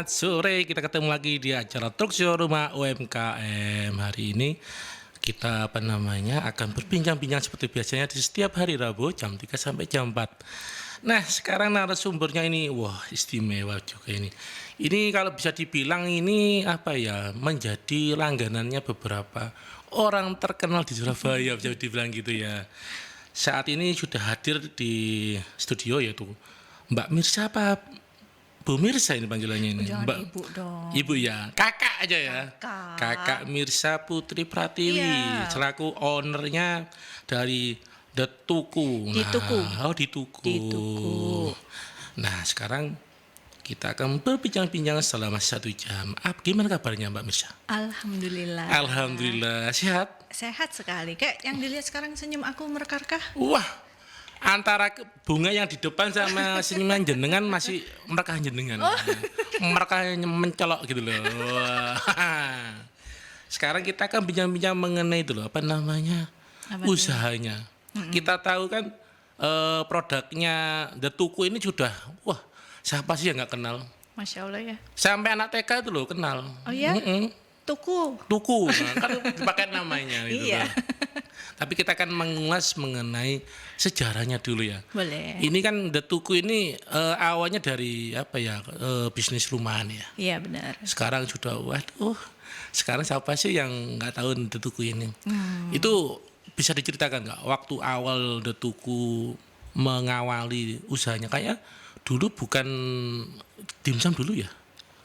Selamat sore, kita ketemu lagi di acara Talk Show Rumah UMKM. Hari ini kita akan berbincang-bincang seperti biasanya di setiap hari Rabu jam 3 sampai jam 4. Nah, sekarang narasumbernya ini wah istimewa juga ini. Ini kalau bisa dibilang ini menjadi langganannya beberapa orang terkenal di Surabaya, bisa dibilang gitu ya. Saat ini sudah hadir di studio yaitu Mbak Mirsa Bu Mirsa ini panggilannya ini. Jangan Mbak ibu dong. Ibu ya, kakak aja ya. Kakak Mirsa Putri Pratiwi Iya. selaku ownernya dari The Tuku. Di Tuku. Di Tuku. Di Tuku. Nah, sekarang kita akan berbincang-bincang selama 1 jam. Gimana kabarnya Mbak Mirsa? Alhamdulillah. Alhamdulillah sehat. Sehat sekali. Kayak yang dilihat sekarang senyum aku merekah. Wah, antara bunga yang di depan sama senyuman jenengan masih merekah jenengan. Merekah mencolok gitu loh. Wah. Sekarang kita akan bincang-bincang mengenai itu loh, usahanya. Kita tahu kan produknya The Tuku ini sudah, wah siapa sih yang nggak kenal? Masya Allah ya. Sampai anak TK itu loh kenal. Oh ya? Tuku. Tuku, kan dipakai namanya gitu Iya. loh. Tapi kita akan mengulas mengenai sejarahnya dulu ya. Boleh. Ini kan The Tuku ini awalnya dari bisnis rumahan ya. Iya benar. Sekarang sudah sekarang siapa sih yang nggak tahu The Tuku ini? Itu bisa diceritakan nggak waktu awal The Tuku mengawali usahanya? Kayak dulu bukan dimsum dulu ya?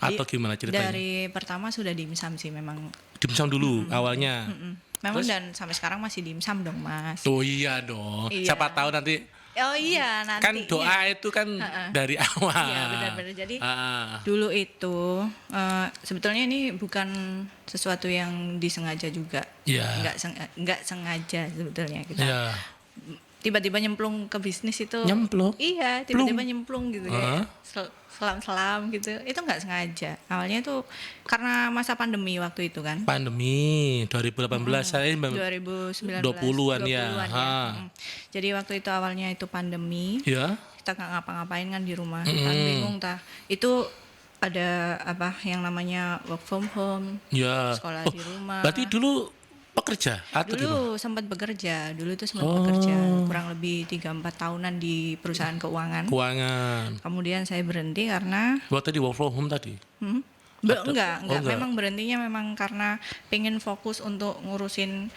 Atau gimana ceritanya? Dari pertama sudah dimsum sih memang. Dimsum dulu awalnya. Memang Terus? dan sampai sekarang masih dimsum dong Mas. Oh iya dong. Iya. Siapa tahu nanti Oh iya nanti. kan doa itu kan dari awal. Iya benar-benar. Jadi dulu itu sebetulnya ini bukan sesuatu yang disengaja juga. Iya. Nggak sengaja sebetulnya kita. Iya. Tiba-tiba nyemplung ke bisnis itu. Nyemplung? Iya, tiba-tiba nyemplung gitu kayak selam-selam gitu. Itu nggak sengaja. Awalnya itu karena masa pandemi waktu itu kan. Pandemi 2018 saya 2019 20-an ya. Jadi waktu itu awalnya itu pandemi. Ya. Kita nggak ngapa-ngapain kan di rumah. Kan bingung tah. Itu ada yang namanya work from home. Ya. Sekolah di rumah. Berarti dulu pekerja atau Dulu sempat bekerja. Dulu itu sempat bekerja kurang lebih 3-4 tahunan di perusahaan keuangan. Kemudian saya berhenti karena waktu di work from home tadi. Enggak. Memang berhentinya memang karena pengen fokus untuk ngurusin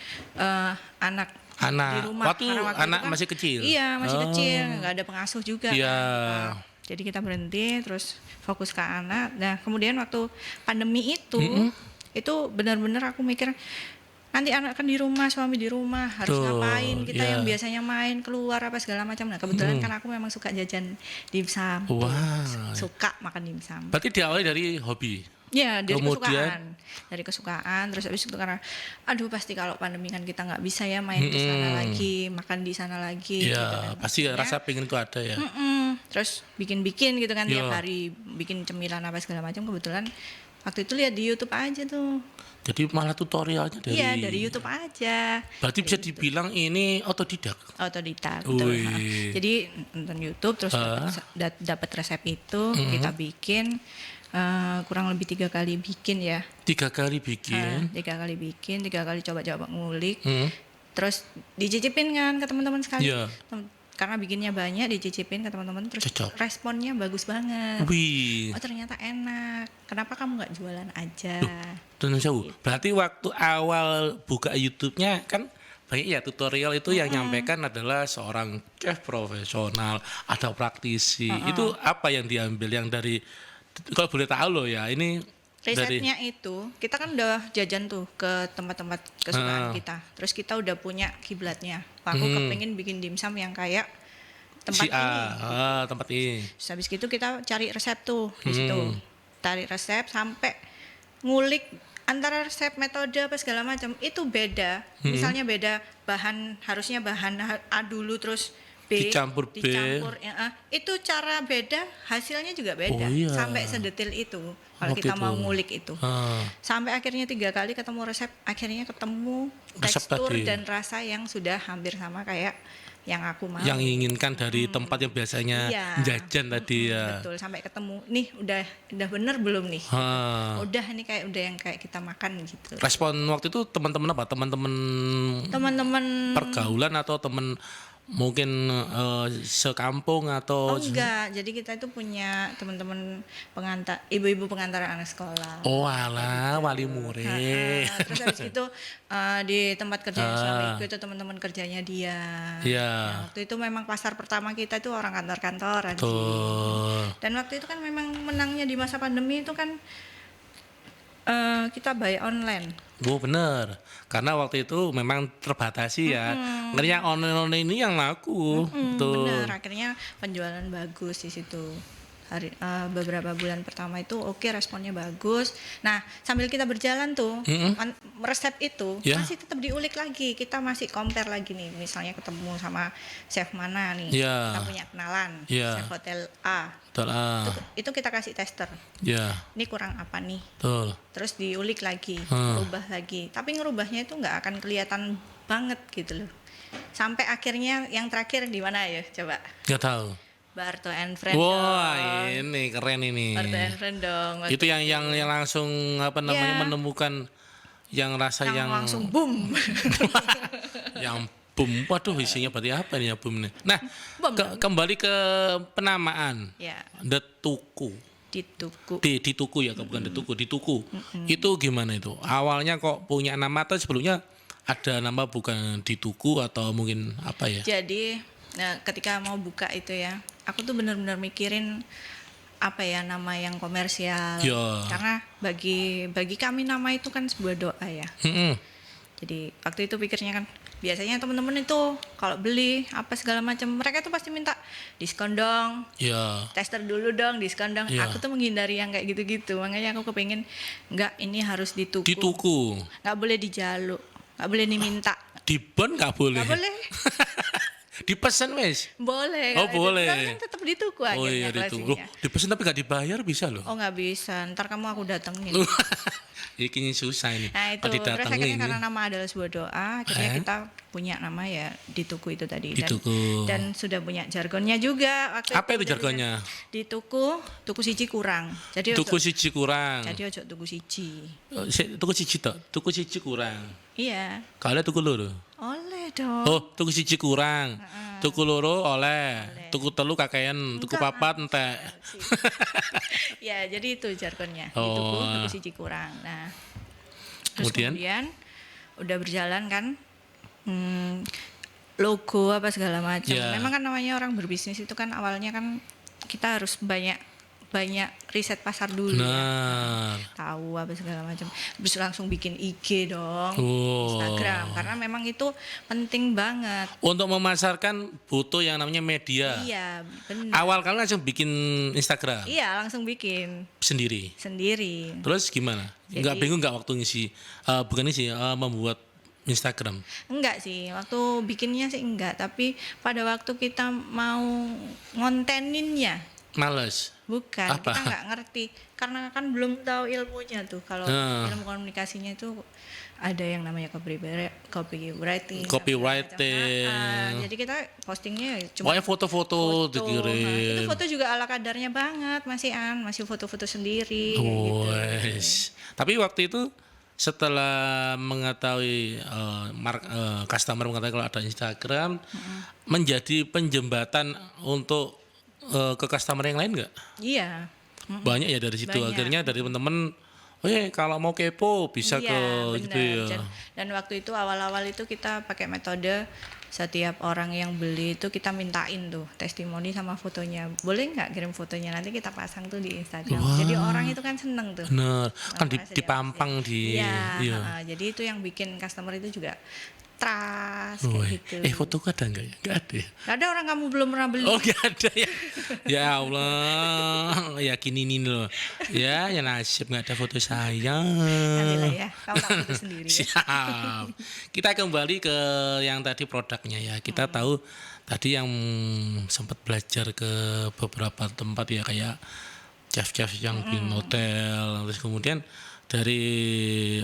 anak di rumah. Waktu anak kan, masih kecil. Iya, masih kecil, nggak ada pengasuh juga. Iya. Kan. Jadi kita berhenti terus fokus ke anak. Nah, kemudian waktu pandemi itu benar-benar aku mikir nanti anak kan di rumah, suami di rumah, harus ngapain kita yang biasanya main keluar apa segala macam. Nah, kebetulan kan aku memang suka jajan dimsum. Suka makan dimsum. Berarti diawali dari hobi. Ya, dari kemudian kesukaan. Dari kesukaan, terus habis itu karena pasti kalau pandemi kan kita nggak bisa ya main di sana lagi, makan di sana lagi. Iya, gitu kan. pasti rasa pengen itu ada ya. Terus bikin-bikin gitu kan tiap hari, bikin cemilan apa segala macam. Kebetulan waktu itu lihat di YouTube aja tuh. Jadi malah tutorialnya dari dari YouTube aja. Berarti bisa dibilang ini otodidak. Betul. Jadi nonton YouTube terus dapat resep itu, kita bikin kurang lebih 3 kali bikin ya. 3 kali bikin. 3 kali bikin, 3 kali coba-coba ngulik. Terus dicicipin kan ke teman-teman sekali. Karena bikinnya banyak, dicicipin ke teman-teman, terus responnya bagus banget. Wih. Oh ternyata enak. Kenapa kamu nggak jualan aja? Gitu. Berarti waktu awal buka YouTube-nya kan banyak ya tutorial itu yang nyampaikan adalah seorang chef profesional, ada praktisi. Itu apa yang diambil yang dari kalau boleh tahu loh ya ini. Risetnya itu, kita kan udah jajan tuh ke tempat-tempat kesukaan kita. Terus kita udah punya kiblatnya. Aku kepengen bikin dimsum yang kayak tempat ini. Tempat ini. Terus habis gitu kita cari resep tuh di situ. Cari resep sampai ngulik antara resep metode apa segala macam itu beda. Misalnya beda bahan, harusnya bahan A dulu terus dicampur itu cara beda, hasilnya juga beda. Sampai sedetil itu kalau kita mau ngulik itu. Sampai akhirnya 3 kali ketemu resep, akhirnya ketemu tekstur dan rasa yang sudah hampir sama kayak yang aku mau. Yang inginkan dari tempat yang biasanya Iya. jajan tadi ya. Betul, sampai ketemu nih udah bener belum nih? Ha. Udah ini kayak udah yang kayak kita makan gitu. Respon waktu itu teman-teman apa? Teman-teman Pergaulan atau teman mungkin sekampung atau enggak, jadi kita itu punya teman-teman pengantar, ibu-ibu pengantar anak sekolah. Oh alah, wali murid. Terus habis itu di tempat kerja suamiku itu teman-teman kerjanya dia. Iya. Nah, waktu itu memang pasar pertama kita itu orang kantor-kantoran sih. Tuh. Dan waktu itu kan memang menangnya di masa pandemi itu kan kita buy online. Oh bener, karena waktu itu memang terbatasi ya. Karena yang online ini yang laku. Tuh. Bener, akhirnya penjualan bagus di situ. Beberapa bulan pertama itu oke, responnya bagus. Nah sambil kita berjalan tuh resep itu Ya. masih tetap diulik lagi, kita masih compare lagi nih, misalnya ketemu sama chef mana nih, Ya. kita punya kenalan, Ya. chef hotel A, Betul. itu kita kasih tester, Ya, ini kurang apa nih, betul. terus diulik lagi, ngerubah lagi, tapi ngerubahnya itu nggak akan kelihatan banget gitu loh, sampai akhirnya yang terakhir di mana ya coba? Nggak tahu. Barto and Friend. Wah, dong. ini keren ini. Barto and Friend dong. Waktu Itu yang langsung apa namanya Ya. menemukan yang rasa yang langsung boom. yang boom. Waduh, isinya berarti apa nih ya boom nih. Nah, Boom. kembali ke penamaan. Ya, The Tuku. dituku. Di Tuku ya, bukan The Tuku, di Tuku. Itu gimana itu? Awalnya kok punya nama atau sebelumnya ada nama bukan di Tuku atau mungkin apa ya? Jadi, nah, ketika mau buka itu ya, aku tuh benar-benar mikirin apa ya nama yang komersial. Ya. Karena bagi kami nama itu kan sebuah doa ya. Mm-mm. Jadi waktu itu pikirnya kan biasanya teman-teman itu kalau beli apa segala macam mereka tuh pasti minta diskon dong, Ya. tester dulu dong, diskon dong. Iya. Aku tuh menghindari yang kayak gitu-gitu. Makanya aku kepengen enggak, ini harus dituku. Di Tuku. Nggak boleh dijaluk, nggak boleh diminta. Di Bon nggak boleh. Nggak boleh. Dipesan wes. Boleh. Oh, kalau itu boleh. kan tetap dituku Oh akhirnya iya itu. Loh, closingnya. dipesan tapi nggak dibayar bisa loh. Oh nggak bisa, ntar kamu aku datengin. Ini susah ini. Nah itu Kalau terus didatengin akhirnya ini. karena nama adalah sebuah doa, akhirnya kita punya nama ya dituku itu tadi. Di Tuku. Dan sudah punya jargonnya juga. Waktu Apa itu udah jargonnya? bisa. Tuku siji kurang. Jadi Tuku ojo, siji kurang. jadi ojo tuku siji. Tuku siji tok. Tuku siji kurang. Iya, Kalau tuku loro. oleh dong. Oh, tuku siji kurang. Tuku loro oleh. Tuku telu kakean, tuku Enggak. papat entek. Ya, jadi itu jargonnya. Oh. Tuku siji kurang. Nah, terus Kemudian? kemudian udah berjalan kan, logo apa segala macam. Ya. Memang kan namanya orang berbisnis itu kan awalnya kan kita harus banyak riset pasar dulu ya. Nah. Tahu apa segala macam. Terus langsung bikin IG dong, Oh. Instagram, karena memang itu penting banget. Untuk memasarkan butuh yang namanya media. Iya, benar. Awal kali langsung bikin Instagram Iya, langsung bikin sendiri. sendiri. Terus gimana? Enggak bingung enggak waktu ngisi bukan ngisi membuat Instagram? Enggak sih, waktu bikinnya sih enggak, tapi pada waktu kita mau ngonteninnya, Males. bukan, Apa? kita nggak ngerti, karena kan belum tahu ilmunya tuh. Kalau Nah. ilmu komunikasinya itu ada yang namanya copywriting. Copywriting. Jadi kita postingnya cuma Pokoknya foto-foto foto. Nah, dikirim. itu foto juga ala kadarnya banget, masih foto-foto sendiri. kayak gitu. Wes. Tapi waktu itu setelah mengetahui customer mengetahui kalau ada Instagram, menjadi penjembatan untuk ke customer yang lain nggak? Iya. Banyak ya dari situ. Banyak. Akhirnya dari teman-teman, kalau mau kepo bisa Iya, ke benar. gitu ya. Dan waktu itu awal-awal itu kita pakai metode setiap orang yang beli itu kita mintain tuh testimoni sama fotonya. Boleh nggak kirim fotonya, nanti kita pasang tuh di Instagram. Jadi orang itu kan seneng tuh. Bener, kan Makasih, dipampang di. Iya, jadi itu yang bikin customer itu juga trust kayak Woi, gitu. fotoku ada nggak ya? Nggak ada ya? Nggak ada, orang kamu belum pernah beli. Oh nggak ada ya. Ya Allah, yakin ini loh. Ya nasib nggak ada foto saya. Nanti lah ya, kamu tak foto sendiri. Ya. Siap. Kita kembali ke yang tadi produknya ya. Kita tahu tadi yang sempat belajar ke beberapa tempat ya kayak chef-chef yang bikin hotel. Terus kemudian dari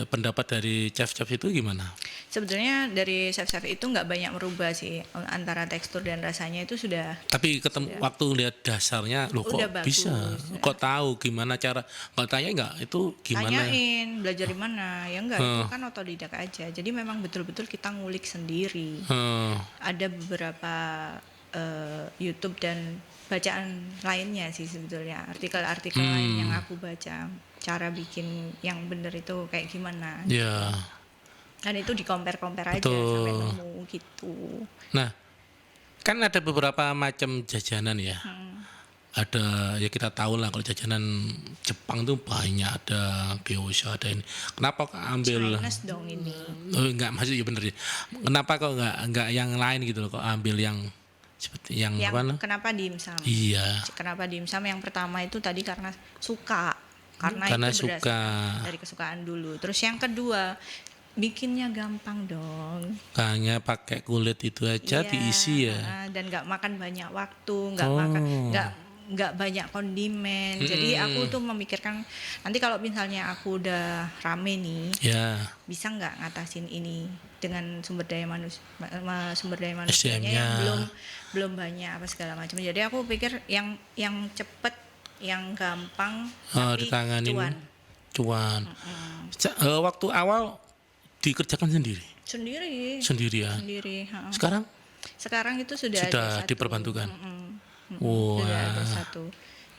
pendapat dari chef-chef itu gimana? Sebetulnya dari chef-chef itu nggak banyak merubah sih, antara tekstur dan rasanya itu sudah Tapi ketemu waktu lihat dasarnya, loh kok Udah bagus, bisa? Kok tahu gimana cara? Nggak tanya nggak itu gimana? tanyain belajar di mana, ya enggak, itu kan otodidak aja. Jadi memang betul-betul kita ngulik sendiri. Ada beberapa YouTube dan bacaan lainnya sih sebetulnya, artikel-artikel lain yang aku baca, cara bikin yang bener itu kayak gimana. Ya. Dan itu di-compare-compare aja Betul. sampai nemu gitu. Nah, kan ada beberapa macam jajanan ya. Ada ya kita tahu lah kalau jajanan Jepang tuh banyak, ada gyoza, ada ini. Kenapa kok ambil? Chinese dong ini. Oh, enggak, maksudnya bener ya. Kenapa kok enggak yang lain gitu loh, kok ambil yang seperti yang apa? Yang kenapa dimsum? Iya. Kenapa dimsum? Yang pertama itu tadi karena suka. Karena itu suka. berdasarkan dari kesukaan dulu. Terus yang kedua, bikinnya gampang dong. Hanya pakai kulit itu aja Iya, diisi ya. dan nggak makan banyak waktu, nggak banyak kondimen. Jadi aku tuh memikirkan nanti kalau misalnya aku udah rame nih, Ya. bisa nggak ngatasin ini dengan sumber daya manusianya SDM-nya. yang belum banyak apa segala macam. Jadi aku pikir yang cepet, yang gampang, tapi Ditanganin cuan. cuan. Waktu awal dikerjakan sendiri Sendiri, ya. ha. Sekarang itu sudah ada satu. diperbantukan. Sudah Wah. ada satu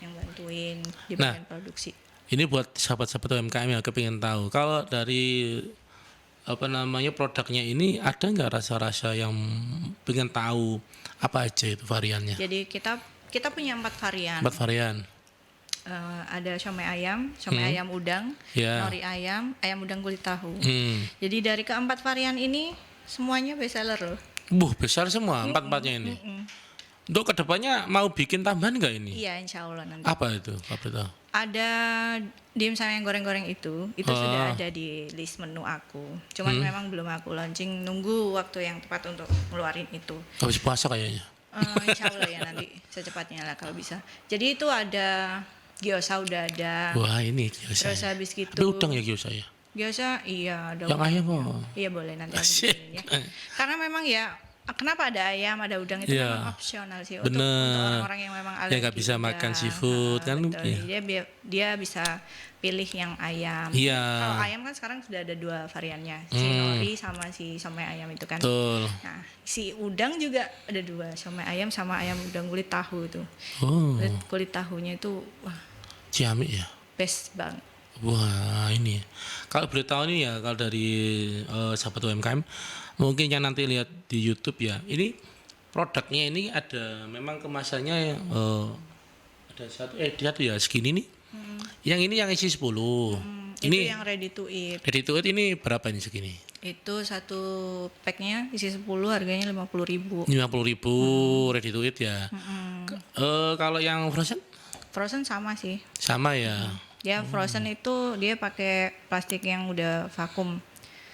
yang bantuin di Nah, bagian produksi. Ini buat sahabat-sahabat UMKM yang kepingin tahu, kalau dari apa namanya produknya ini ada nggak rasa-rasa yang pengen tahu apa aja itu variannya? Jadi kita punya 4 varian. 4 varian. Ada siomay ayam udang, Ya. nori ayam udang kulit tahu. Hmm. Jadi dari keempat varian ini semuanya best seller loh. Besar semua 4-4-nya ini. Untuk kedepannya mau bikin tambahan nggak ini? Iya, insya Allah nanti. Apa itu? Apa itu? Ada dimsum yang goreng-goreng itu sudah ada di list menu aku. Cuman memang belum aku launching, nunggu waktu yang tepat untuk ngeluarin itu. Habis puasa kayaknya. Insya Allah ya nanti secepatnya lah kalau bisa. Jadi itu ada gyoza udah ada. Wah, ini gyoza. Terus habis Tapi gitu. udang ya gyoza ya? Gyoza iya ada. Yang ayam apa? Iya boleh nanti aku Asyik. bikinin ya. Karena memang ya kenapa ada ayam, ada udang itu Iya. memang opsional sih untuk Bener. orang-orang yang memang alergi. Yang nggak bisa makan seafood kan? Betul. Iya. Jadi dia bisa pilih yang ayam. Iya. Kalau ayam kan sekarang sudah ada 2 variannya, si nori sama si siomay ayam itu kan. Betul. Nah, si udang juga ada 2, siomay ayam sama ayam udang kulit tahu itu. Oh, Kulit tahunya itu wah, ciamik ya. best banget. Wah, ini. Kalau boleh tahu nih ya, kalau dari sahabat UMKM, mungkin yang nanti lihat di YouTube ya. Ini produknya ini ada memang kemasannya ada satu dia tuh ya segini nih. Yang ini yang isi 10. Itu Ini yang ready to eat. ready to eat ini berapa ini segini? Itu satu packnya isi 10 harganya 50.000. 50.000 ready to eat ya. Kalau yang frozen Frozen sama sih. sama ya. Ya frozen itu dia pakai plastik yang udah vakum,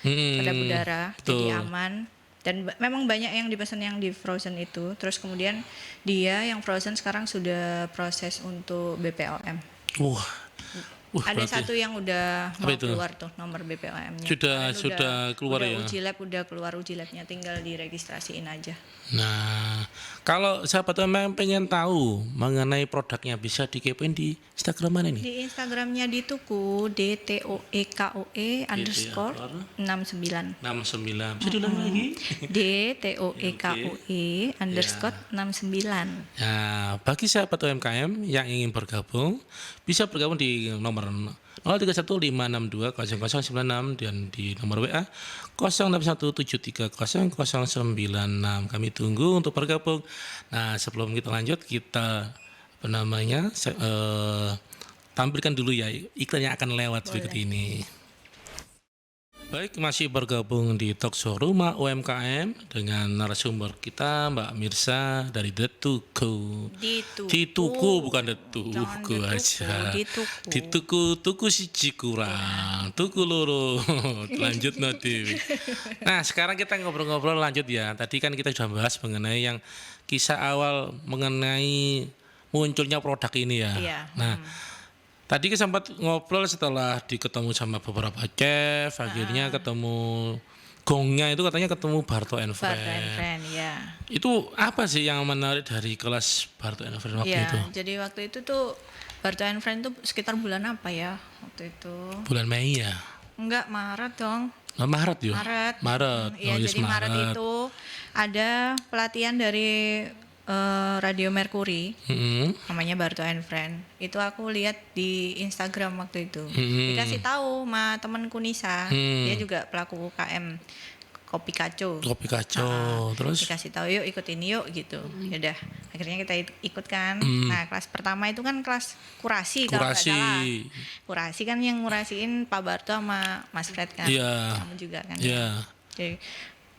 kedap udara, betul. jadi aman. Dan memang banyak yang dipesan yang di frozen itu. Terus kemudian dia yang frozen sekarang sudah proses untuk BPOM. Wah. Ada berarti satu yang udah Apa mau itu? keluar tuh nomor BPOM-nya. Sudah keluar ya. Udah keluar uji labnya, tinggal diregistrasiin aja. Nah, kalau sahabat UMKM pengen tahu mengenai produknya bisa dikepoin di Instagram mana nih? Di Instagramnya di Tuku DTOEKOE underscore 69. 69. Bisa diulang lagi? DTOEKOE underscore 69. Nah, bagi sahabat UMKM yang ingin bergabung, bisa bergabung di nomor 0315620096 dan di nomor WA 0617300096. Kami tunggu untuk bergabung. Nah, sebelum kita lanjut, kita apa namanya tampilkan dulu ya iklan yang akan lewat berikut ini. Baik, masih bergabung di Talkshow Rumah UMKM dengan narasumber kita Mbak Mirsa dari The Tuku. Di Tuku bukan The Tuku aja. Di Tuku siji kurang. Tuku loro. Lanjut nanti. Nah, sekarang kita ngobrol-ngobrol lanjut ya. Tadi kan kita sudah bahas mengenai yang kisah awal mengenai munculnya produk ini ya. Iya. Nah, Tadi sempat ngobrol setelah ketemu sama beberapa chef, akhirnya ketemu gongnya itu katanya ketemu Barto and Barto and Friend. Friend, ya. Itu apa sih yang menarik dari kelas Barto and Friend waktu Ya, itu? jadi waktu itu tuh Barto and Friend tuh sekitar bulan apa ya waktu itu? Bulan Mei ya? Enggak, Maret dong. Maret ya? Maret. Maret. Iya, Oh, yes, jadi Maret itu ada pelatihan dari Radio Mercury, namanya Barto and Friend. Itu aku lihat di Instagram waktu itu. Dikasih tahu sama temanku Nisa, dia juga pelaku UKM Kopi Kaco. Kopi Kacau. Terus? Dikasih tahu yuk ikut ini yuk gitu. Yaudah, akhirnya kita ikut kan. Nah, kelas pertama itu kan kelas kurasi kalau nggak salah. Kurasi kan yang ngurasiin Pak Barto sama Mas Fred kan. Iya. Kamu juga kan. Iya. Jadi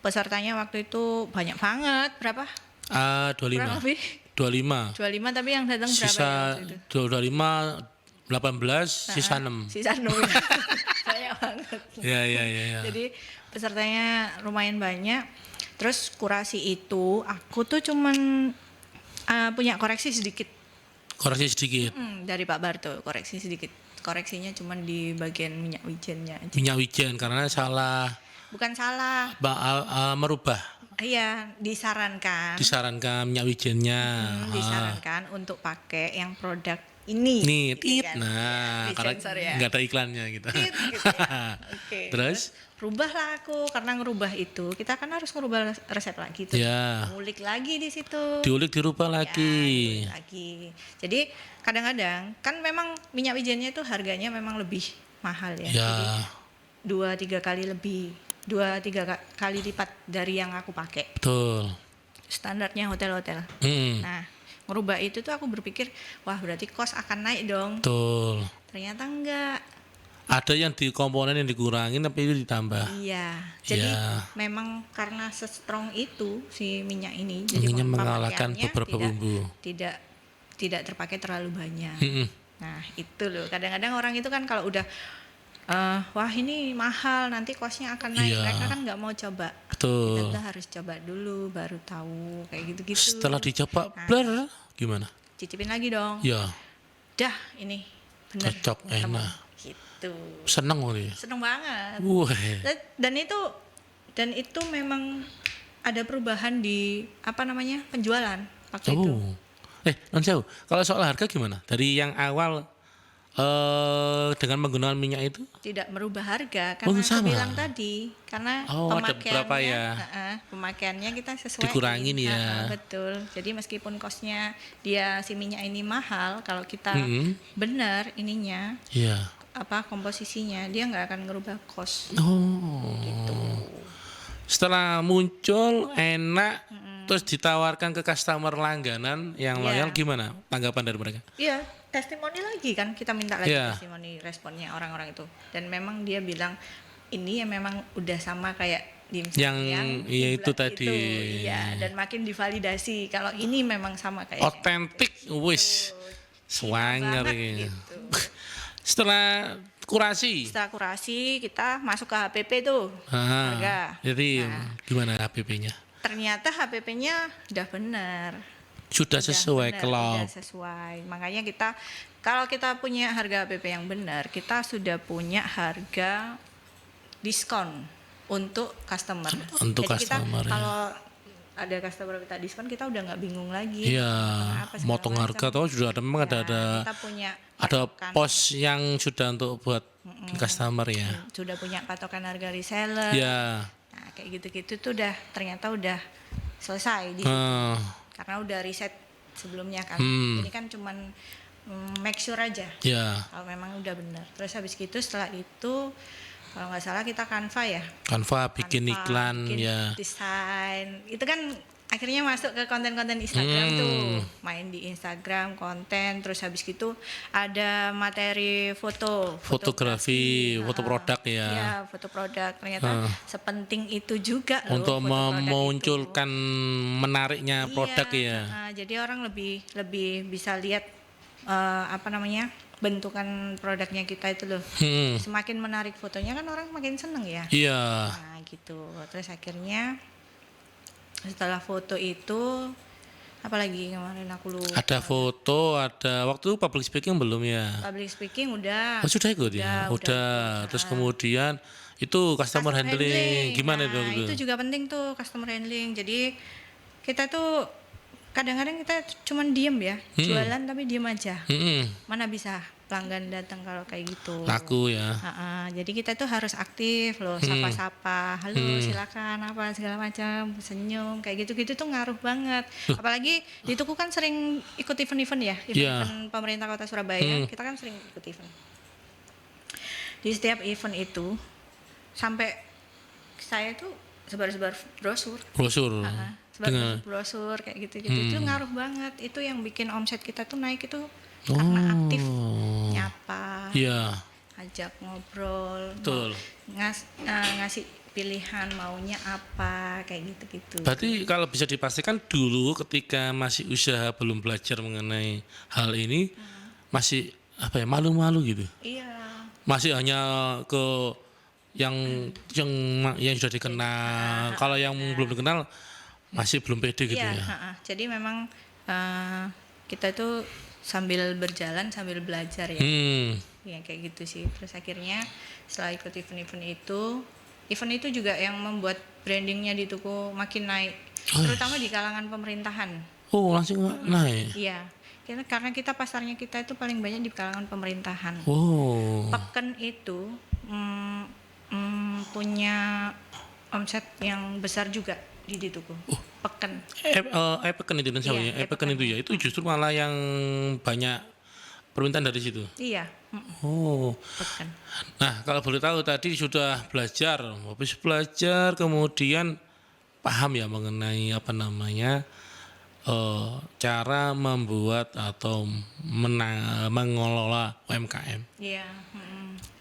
pesertanya waktu itu banyak banget. Berapa? 25. Kurang lebih 25. 25, tapi yang datang berapa ya Sisa waktu itu? 25 18 sisa 6. Sisa 6. Banyak banget. Iya. Jadi pesertanya lumayan banyak. Terus kurasi itu aku tuh cuman punya koreksi sedikit. Koreksi sedikit. Dari Pak Barto, koreksi sedikit. Koreksinya cuman di bagian minyak wijennya aja. Minyak wijen karena salah Bukan salah. merubah. Iya, disarankan. Disarankan minyak wijennya. Disarankan untuk pakai yang produk ini. Nih, gitu tit. kan. Nah, karena Disensor ya. nggak ada iklannya gitu. Tit, gitu ya. Oke. Terus? Rubahlah aku, karena ngerubah itu kita kan harus ngerubah resep lagi tuh. Ya. Ngulik lagi di situ. Diulik dirubah lagi. Ya, lagi. Jadi kadang-kadang kan memang minyak wijennya itu harganya memang lebih mahal ya. Ya. Jadi 2-3 kali lebih, 2-3 kali lipat dari yang aku pakai. Betul. Standarnya hotel-hotel. Nah, merubah itu tuh aku berpikir, wah berarti kos akan naik dong. Betul. Ternyata enggak. Ada yang di komponen yang dikurangin tapi itu ditambah. Iya. Jadi Ya. memang karena se-strong itu si minyak ini, jadi Ingin mengalahkan pemakaiannya beberapa bumbu. tidak terpakai terlalu banyak. Mm-mm. Nah, itu loh. Kadang-kadang orang itu kan kalau udah wah ini mahal, nanti kosnya akan naik. Iya. Mereka kan nggak mau coba. Betul. Kita harus coba dulu, baru tahu kayak gitu-gitu. Setelah dicoba, blur, gimana? Cicipin lagi dong. Ya, Dah, ini bener. cocok, ketemu. enak. Gitu. Seneng kali ya. Seneng banget. Wah. Dan itu memang ada perubahan di penjualan waktu itu. Oh. Non jauh. Kalau soal harga gimana? Dari yang awal dengan menggunakan minyak itu? Tidak merubah harga Oh, karena sama. aku bilang tadi, karena Ada berapa ya? pemakaiannya kita sesuai. Dikurangin ya. Betul. Jadi meskipun kosnya si minyak ini mahal, kalau kita benar ininya Iya. komposisinya, dia nggak akan ngerubah kos. Oh. Gitu. Setelah muncul enak, terus ditawarkan ke customer langganan yang loyal, gimana tanggapan dari mereka? Iya, testimoni lagi kan, kita minta lagi Iya. testimoni responnya orang-orang itu. Dan memang dia bilang ini ya memang udah sama kayak dimsum Yang iya itu tadi. Iya, dan makin divalidasi kalau ini memang sama kayak Otentik, wis. Swanger banget gitu. gitu. Setelah kurasi. Setelah kurasi kita masuk ke HPP tuh. Harga. Jadi Nah. gimana HPP-nya? Ternyata HPP-nya udah benar. Sudah sesuai Benar, klop. udah sesuai. Makanya kalau kita punya harga HPP yang benar, kita sudah punya harga diskon untuk customer. Untuk Jadi customer, kita ya. kalau ada customer minta diskon, kita udah nggak bingung lagi. Iya, Kenapa segala motong macam. harga atau sudah ada memang Ya, ada kita punya ada patokan. pos yang sudah untuk buat customer ya. Sudah punya patokan harga reseller. Ya. Nah, kayak gitu-gitu tuh ternyata udah selesai di eh, karena udah riset sebelumnya kan. Ini kan cuman make sure aja ya. kalau memang udah benar. Terus habis gitu setelah itu kalau nggak salah kita Canva ya. Canva bikin Canva, iklan bikin ya. desain. Itu kan akhirnya masuk ke konten-konten Instagram tuh. Main di Instagram konten, terus habis gitu ada materi Fotografi, foto produk ya. Iya, foto produk. Ternyata sepenting itu juga loh Untuk foto produk itu. memunculkan menariknya produk ya. Jadi orang lebih bisa lihat bentukan produknya kita itu loh. Semakin menarik fotonya kan orang makin seneng ya. Iya. Nah gitu. Terus akhirnya setelah foto itu Apalagi kemarin aku lupa. Ada foto, ada waktu public speaking belum ya? Public speaking udah. Oh, sudah ikut ya? Udah. Terus kemudian itu customer handling. Gimana Nah, itu? itu juga penting tuh customer handling. Jadi kita tuh kadang-kadang kita cuman diem ya, jualan tapi diem aja. Mana bisa pelanggan datang kalau kayak gitu. Laku ya. Jadi kita tuh harus aktif loh, sapa-sapa, halo silakan apa segala macam, senyum kayak gitu-gitu tuh ngaruh banget. Apalagi di Tuku kan sering ikut event-event ya, event pemerintah Kota Surabaya, kita kan sering ikut event. Di setiap event itu sampai saya tuh sebar-sebar brosur. Sebar brosur kayak gitu-gitu itu ngaruh banget. Itu yang bikin omset kita tuh naik itu karena aktif nyapa, ajak ngobrol, ngasih pilihan maunya apa kayak gitu-gitu. Berarti kalau bisa dipastikan dulu ketika masih usaha belum belajar mengenai hal ini masih apa ya, malu-malu gitu. Iya. Masih hanya ke yang sudah dikenal. Kalau yang belum dikenal masih belum pede gitu ya. Jadi memang kita tuh sambil berjalan sambil belajar ya. Ya kayak gitu sih. Terus akhirnya setelah ikut event itu juga yang membuat brandingnya di Tuku makin naik, terutama di kalangan pemerintahan. Oh, langsung naik. Iya. Karena kita pasarnya kita itu paling banyak di kalangan pemerintahan. Peken itu punya omset yang besar juga di Tuku. Peken. Peken itu dan namanya. Peken itu ya. Itu justru malah yang banyak permintaan dari situ. Iya. Peken. Nah, kalau boleh tahu tadi sudah belajar, habis belajar kemudian paham ya mengenai apa namanya cara membuat atau mengelola UMKM. Iya.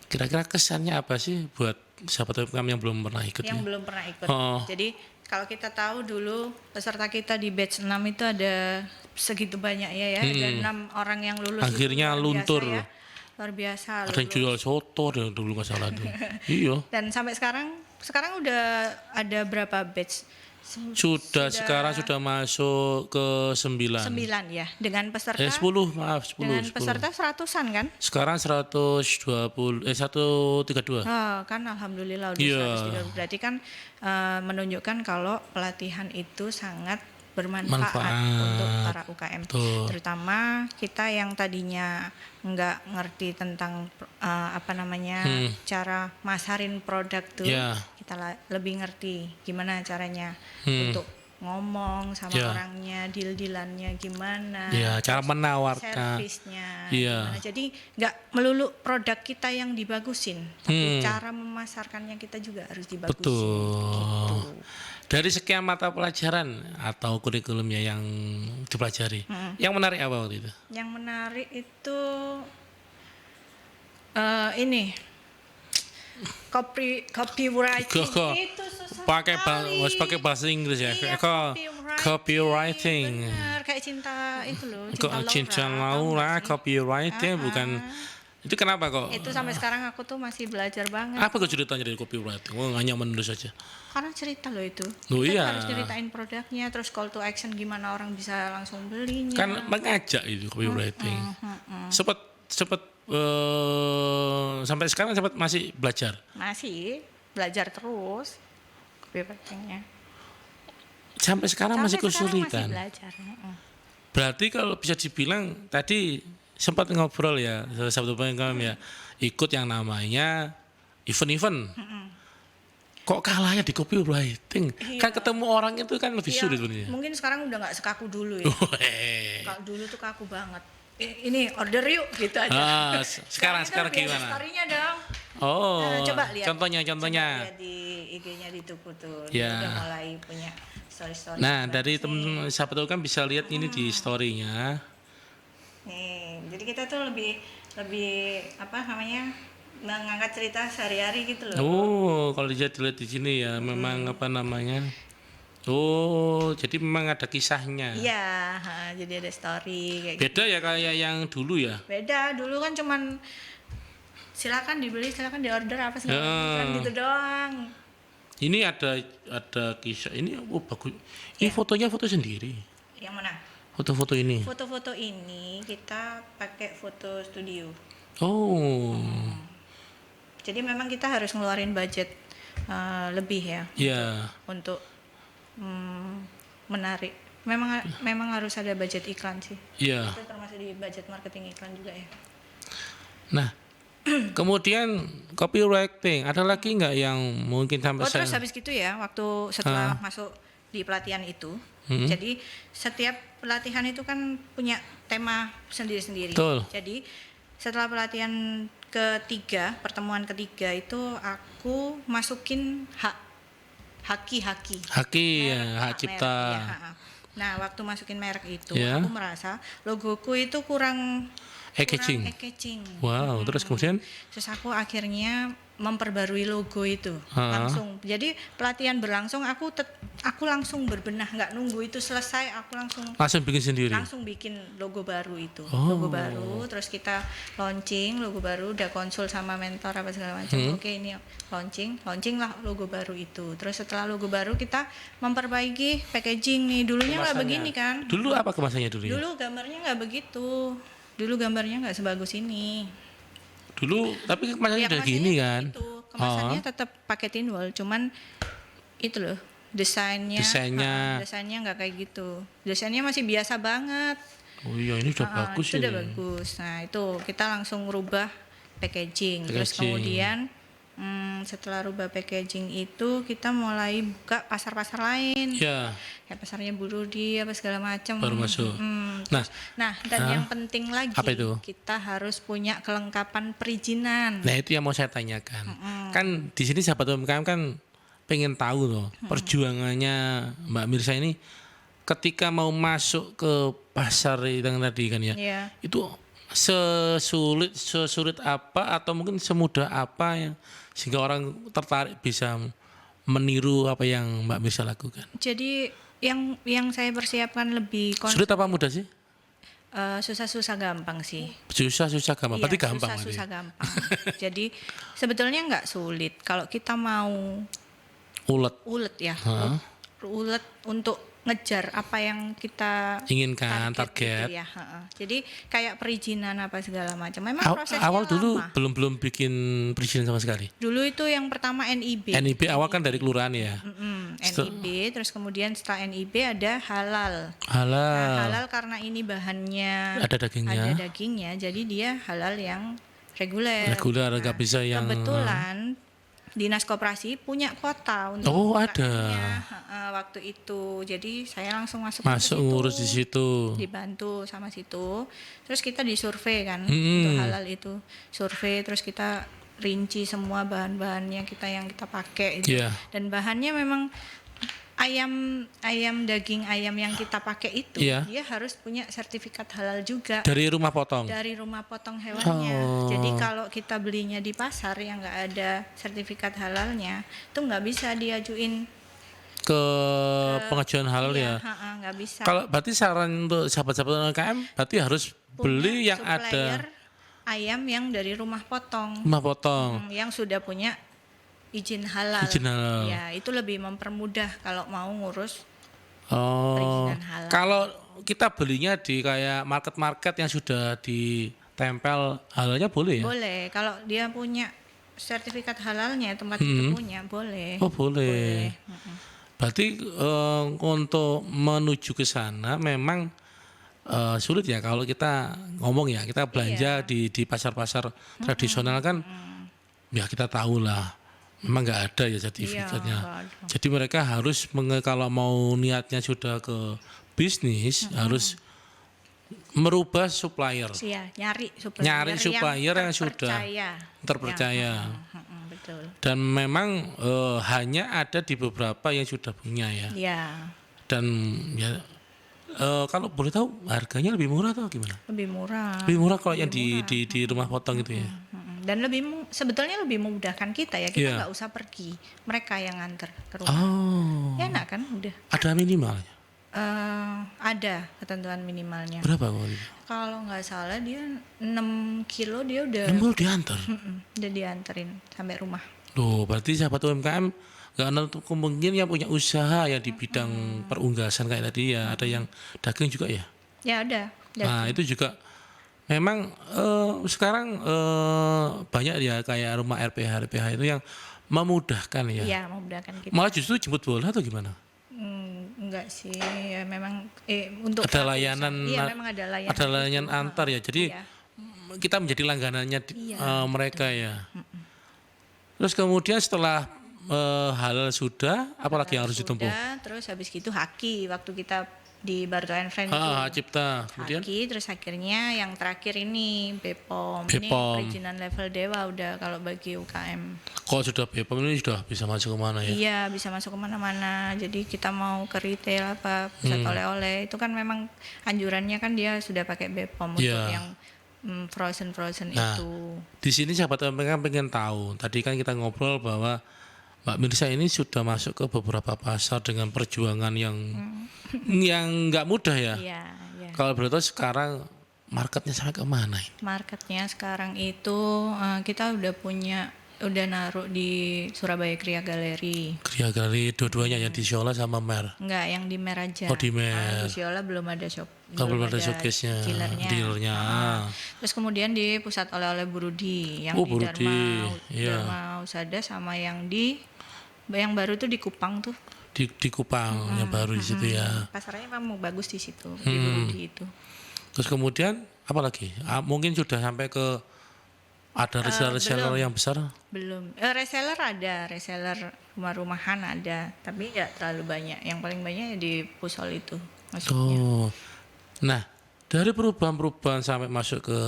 Kira-kira kesannya apa sih buat sahabat UMKM yang belum pernah ikut? Yang belum pernah ikut. Jadi kalau kita tahu dulu peserta kita di batch 6 itu ada segitu banyak ya, ada 6 orang yang lulus. Akhirnya luntur. Luar biasa. Ada yang jual soto dulu nggak salah tuh. Iya. Dan sampai sekarang udah ada berapa batch? Sekarang sudah masuk ke 9. 9 ya, dengan peserta 10 maaf 10. Dengan peserta 100-an kan? Sekarang 132. Kan alhamdulillah udah 130. Berarti kan menunjukkan kalau pelatihan itu sangat bermanfaat untuk para UKM. Terutama kita yang tadinya nggak ngerti tentang cara masarin produk tuh, kita lebih ngerti gimana caranya untuk ngomong sama orangnya, deal-dealannya gimana, cara menawarkan, servisnya, gimana. Jadi nggak melulu produk kita yang dibagusin, tapi cara memasarkannya kita juga harus dibagusin. Gitu. Dari sekian mata pelajaran atau kurikulumnya yang dipelajari, yang menarik apa waktu itu? Yang menarik itu ini copywriting itu susah harus pakai bahasa Inggris ya. Copywriting. Benar, kayak cinta itu loh. Cinta Laura, copywriting bukan. Itu kenapa kok? Itu sampai sekarang aku tuh masih belajar banget. Apa kok ceritanya dari copywriting? Nggak hanya menulis saja. Karena cerita loh itu. Kita harus ceritain produknya, terus call to action gimana orang bisa langsung belinya. Kan mengajak itu copywriting. Sempat sampai sekarang masih belajar. Masih belajar terus copywritingnya. Sampai sekarang masih kesulitan. Masih belajar. Berarti kalau bisa dibilang tadi sempat ngobrol ya sahabat UMKM ya, ikut yang namanya event-event. Kok kalahnya di copywriting? Kan ketemu orang itu kan lebih sulit sebenarnya. Mungkin sekarang udah nggak sekaku dulu ya. Kalau dulu tuh kaku banget. Ini order yuk gitu aja. Sekarang gimana? Story-nya dong. Coba lihat. Contohnya. Coba lihat di IG-nya di Tuku tuh. Dia udah mulai punya story-story. Nah, dari teman sahabat UMKM bisa lihat ini di story-nya. Nih, jadi kita tuh lebih mengangkat cerita sehari-hari gitu loh. Kalau dilihat di sini ya, memang jadi memang ada kisahnya. Iya, jadi ada story kayak beda gitu. Ya kayak yang dulu ya. Beda, dulu kan cuman silakan dibeli, silakan diorder apa segala macam gitu doang. Ini ada kisah. Ini bagus. Ini fotonya foto sendiri. Yang mana? foto-foto ini? Foto-foto ini kita pakai foto studio. Oh, Jadi memang kita harus ngeluarin budget lebih ya ya, untuk menarik. Memang harus ada budget iklan sih. ya. Itu termasuk di budget marketing iklan juga ya. Nah, kemudian copywriting, ada lagi nggak yang mungkin sampai Terus habis gitu ya, waktu setelah masuk di pelatihan itu, jadi setiap pelatihan itu kan punya tema sendiri-sendiri. Betul. Jadi setelah pelatihan ketiga, pertemuan ketiga itu aku masukin haki. haki ya, hak Merek, cipta. ya, ha-ha. Nah, waktu masukin merek itu, Ya. aku merasa logoku itu kurang Packaging. eye-catching. Wow, terus kemudian? Terus aku akhirnya memperbarui logo itu langsung. Jadi pelatihan berlangsung, aku langsung berbenah, nggak nunggu itu selesai, aku Langsung bikin sendiri. langsung bikin logo baru itu. Oh. Logo baru, terus kita launching logo baru, udah konsul sama mentor apa segala macam. Oke, ini launching lah logo baru itu. Terus setelah logo baru kita memperbaiki packaging nih. Dulunya nggak Kemasannya. begini kan? Dulu apa kemasannya dulu ya? Dulu gambarnya nggak begitu. Dulu gambarnya nggak sebagus ini. Dulu, tapi kemasannya Ya, udah kemasannya gini kan? Itu, kemasannya tetap pakai tin wall, cuman itu loh desainnya. Desainnya nggak kayak gitu. Desainnya masih biasa banget. Oh iya, ini udah bagus itu ini. udah bagus. Nah itu kita langsung rubah packaging. Terus Packaging. kemudian setelah rubah packaging itu kita mulai buka pasar-pasar lain. Ya, Kayak pasarnya Bu Rudi apa segala macam. baru masuk. Nah, dan Hah? yang penting lagi Apa itu? kita harus punya kelengkapan perizinan. Nah itu yang mau saya tanyakan. Kan di sini sahabat UMKM kan pengen tahu loh perjuangannya Mbak Mirsa ini ketika mau masuk ke pasar yang tadi kan ya. Iya. Itu sesulit apa atau mungkin semudah apa yang sehingga orang tertarik bisa meniru apa yang Mbak Mirsa lakukan. Jadi yang saya persiapkan lebih Sulit apa mudah sih? susah-susah gampang sih. Susah gampang. Berarti Iya, gampang. susah-susah berarti. gampang. Jadi sebetulnya nggak sulit kalau kita mau Ulet. ya, Hah? ulet untuk ngejar apa yang kita Inginkan target. gitu ya. Jadi kayak perizinan apa segala macam. Memang prosesnya Awal dulu lama. belum bikin perizinan sama sekali. Dulu itu yang pertama NIB. NIB awal kan dari kelurahan ya. NIB, terus kemudian setelah NIB ada halal. Halal. Nah, halal karena ini bahannya Ada dagingnya. jadi dia halal yang reguler. Reguler, nggak bisa yang- Kebetulan Dinas Koperasi punya kuota untuk Oh, bukanya, waktu itu. Jadi saya langsung masuk ke situ, ngurus di situ. dibantu sama situ. Terus kita disurvei kan untuk halal itu. Survei terus kita rinci semua bahan-bahannya yang kita pakai itu. Iya. Dan bahannya memang daging ayam yang kita pakai itu Iya. dia harus punya sertifikat halal juga Dari rumah potong. dari rumah potong hewannya. Oh. Jadi kalau kita belinya di pasar yang nggak ada sertifikat halalnya, itu nggak bisa diajuin. Ke pengajuan halal Iya, ya. nggak bisa. Kalau berarti saran untuk sahabat-sahabat UMKM berarti harus beli yang supplier ada ayam yang dari rumah potong, rumah potong. yang sudah punya izin halal. Izin halal. Ya, itu lebih mempermudah kalau mau ngurus. Oh. Perizinan halal. Kalau kita belinya di kayak market-market yang sudah ditempel halalnya boleh ya? Boleh, kalau dia punya sertifikat halalnya, tempat itu punya, boleh. Oh, boleh. Berarti untuk menuju ke sana memang sulit ya kalau kita ngomong ya, kita belanja di pasar-pasar tradisional kan ya kita tahu lah memang nggak ada ya sertifikatnya. nggak ada. Jadi mereka harus kalau mau niatnya sudah ke bisnis harus merubah supplier, Iya, nyari supplier yang sudah terpercaya. Betul. Dan memang hanya ada di beberapa yang sudah punya ya. Iya, Dan ya kalau boleh tahu harganya lebih murah atau gimana? lebih murah. Lebih murah kalau yang di rumah potong itu ya. Dan sebetulnya lebih memudahkan kita ya. Kita Iya. nggak usah pergi, mereka yang nganter ke rumah. Oh, Ya enak kan, udah. ada minimalnya. Ada ketentuan minimalnya. Berapa kalau itu? Kalau nggak salah dia 6 kilo dia udah Mau diantar. udah dianterin sampai rumah. Loh, berarti sahabat UMKM nggak menutup kemungkinan yang punya usaha yang di bidang perunggasan kayak tadi ya, ada yang daging juga ya. Ya ada. Nah, itu juga memang sekarang banyak ya kayak rumah RPH itu yang memudahkan ya. Iya, memudahkan kita. Malah justru jemput bola atau gimana? Enggak sih, ya memang untuk Ada pelaku layanan, usaha. Iya, memang ada layanan. ada layanan itu. antar ya. Jadi Iya. kita menjadi langganannya Iya, mereka ya. Terus kemudian setelah halal sudah, apalagi yang harus ditempuh? Sudah, terus habis gitu haki waktu kita di Barto and Friend itu. Hak cipta. Kemudian Haki, terus akhirnya yang terakhir ini BPOM. Ini BPOM. perizinan level dewa udah kalau bagi UKM. kalau sudah BPOM ini sudah bisa masuk kemana ya? Iya, bisa masuk kemana-mana. Jadi kita mau ke retail apa, pusat oleh-oleh itu kan memang anjurannya kan dia sudah pakai BPOM untuk Iya. yang frozen Nah, itu. di sini sahabat OMK pengen tahu. Tadi kan kita ngobrol bahwa Mbak Mirsa ini sudah masuk ke beberapa pasar dengan perjuangan yang nggak mudah ya. Iya, iya. Kalau boleh tahu sekarang marketnya sampai ke mana ini? Marketnya sekarang itu kita udah naruh di Surabaya Kria Galeri. Kria Galeri dua-duanya yang di Siola sama Mer. Enggak, yang di Mer aja. Oh, di Mer. Di Siola belum ada Belum ada showcase-nya, dealernya. Terus kemudian di pusat oleh-oleh Burudi yang Oh, di Burudi, iya. Dharma Usada sama yang baru tuh di Kupang tuh. Di Kupang yang baru di situ ya. Pasarnya memang bagus di situ, di Burudi itu. Terus kemudian apa lagi? Mungkin sudah sampai ke ada reseller-reseller yang besar? Belum. Reseller rumah-rumahan ada, tapi nggak terlalu banyak. Yang paling banyak ya di Pusol itu masuknya. Oh. Nah, dari perubahan-perubahan sampai masuk ke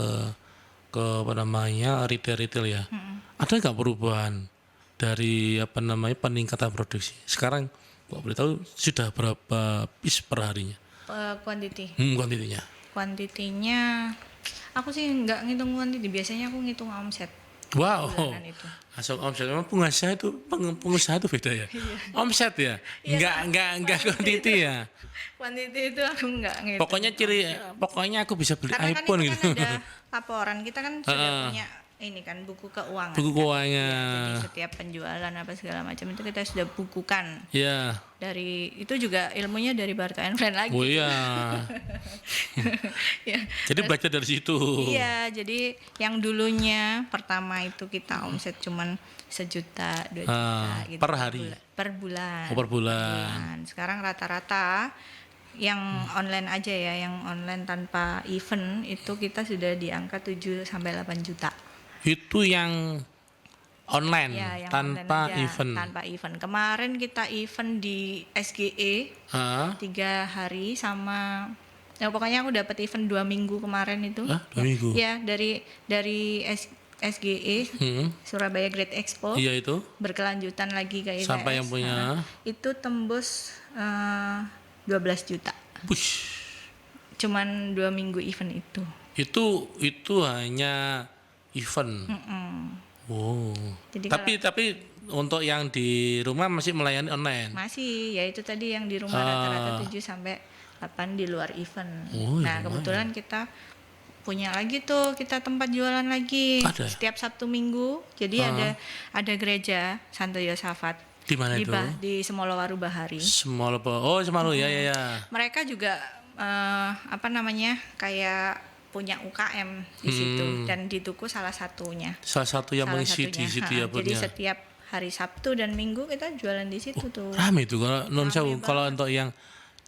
apa namanya retail ya. Ada nggak perubahan dari apa namanya peningkatan produksi? Sekarang kok boleh tahu sudah berapa piece per harinya? Quantity. Kuantitinya. Kuantitinya aku sih nggak ngitung quantity, biasanya aku ngitung omset Wow. bulanan itu. Langsung omset. Memang pengusaha itu beda ya. Omset ya. Enggak kuantiti ya. Quantity itu aku nggak ngitung. Pokoknya aku bisa beli Karena iPhone kan itu gitu. kan ada laporan, kita kan sudah punya ini kan buku keuangan. Buku kan. keuangan. Jadi setiap penjualan apa segala macam itu kita sudah bukukan. Ya. Dari itu juga ilmunya dari Barto and Friend lagi. Oh iya. Ya. Jadi belajar dari situ. Iya, jadi yang dulunya pertama itu kita omset cuman 1 juta, 2 juta gitu per hari? per bulan. Oh, per bulan. Sekarang rata-rata yang online aja ya, yang online tanpa event itu kita sudah di angka 7 sampai 8 juta. Itu yang online Ya, yang tanpa online aja, event. tanpa event. Kemarin kita event di SGE Hah? 3 hari sama ya pokoknya aku dapat event 2 minggu kemarin itu. 2 minggu. Ya, dari SGE Surabaya Great Expo Iya itu. berkelanjutan lagi ke ITS. Sampai yang punya. Itu tembus 12 juta. Push. Cuman 2 minggu event itu. Itu hanya event. Oh. Jadi Tapi untuk yang di rumah masih melayani online. Masih, ya itu tadi yang di rumah rata-rata 7 sampai 8 di luar event. Oh, Nah, kebetulan kita punya lagi tuh, kita tempat jualan lagi. Ada? Setiap Sabtu Minggu. Jadi ada gereja Santo Yosafat Di mana itu? di Semolowaru Bahari. Semalu ya. Mereka juga kayak punya UKM di situ dan di Tuku salah satunya. Salah satu yang mengisi di situ ya Jadi Butnya. setiap hari Sabtu dan Minggu kita jualan di situ tuh. Rame itu kalau untuk yang